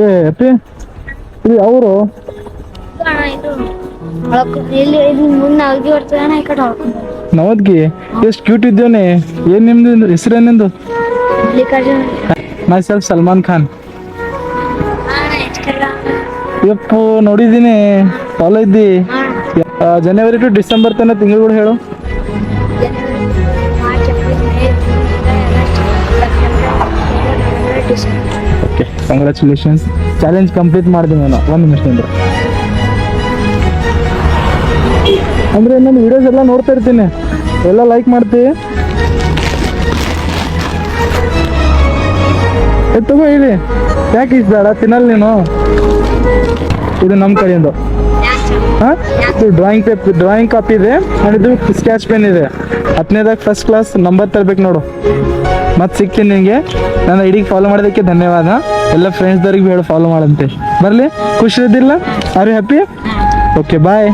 ಏ ಅಪ್ಪಿ ಇದು ಅವರು ನವದ್ಗಿ ಎಷ್ಟು ಕ್ಯೂಟ್ ಇದ್ದೇನೆ. ಏನ್ ನಿಮ್ದು ಹೆಸರೇನೆಂದು? Myself Salman Khan. ಯಪ್ಪು ನೋಡಿದ್ದೀನಿ, ಫಾಲೋ ಇದ್ದಿ. ಜನವರಿ ಟು ಡಿಸೆಂಬರ್ ತನಕ ತಿಂಗಳು ಹೇಳು. Okay, congratulations. ಚಾಲೆಂಜ್ ಕಂಪ್ಲೀಟ್ ಮಾಡಿದೆ ನಾನು 1 ನಿಮಿಷದಿಂದ. ಅಂದರೆ ನಾನು ವಿಡಿಯೋಸ್ ಎಲ್ಲ ನೋಡ್ತಾ ಇರ್ತೀನಿ, ಎಲ್ಲ ಲೈಕ್ ಮಾಡ್ತೀವಿ. ತಗೋ ಇಲ್ಲಿ, ಯಾಕೆ ಇಷ್ಟ ಬೇಡ ತಿನ್ನಲ್ಲ ನೀನು. ಇದು ನಮ್ಮ ಕಡೆಯಿಂದ. ಹಾಂ, ಇದು ಡ್ರಾಯಿಂಗ್ ಕಾಪಿ ಇದೆ, ಇದು ಸ್ಕೆಚ್ ಪೆನ್ ಇದೆ. 10ನೇದಾಗ ಫಸ್ಟ್ ಕ್ಲಾಸ್ ನಂಬರ್ ತರಬೇಕು ನೋಡು. ಮತ್ತೆ ಸಿಗ್ತೀನಿ ನಿನಗೆ. ನನ್ನ ಐಡಿಗೆ ಫಾಲೋ ಮಾಡೋದಕ್ಕೆ ಧನ್ಯವಾದ. ಎಲ್ಲ ಫ್ರೆಂಡ್ಸ್ದವ್ರಿಗೆ ಹೇಳು ಫಾಲೋ ಮಾಡಂತೆ. ಬರಲಿ, ಖುಷಿ ಇದ್ದಿಲ್ಲ? Are you happy? Okay, bye.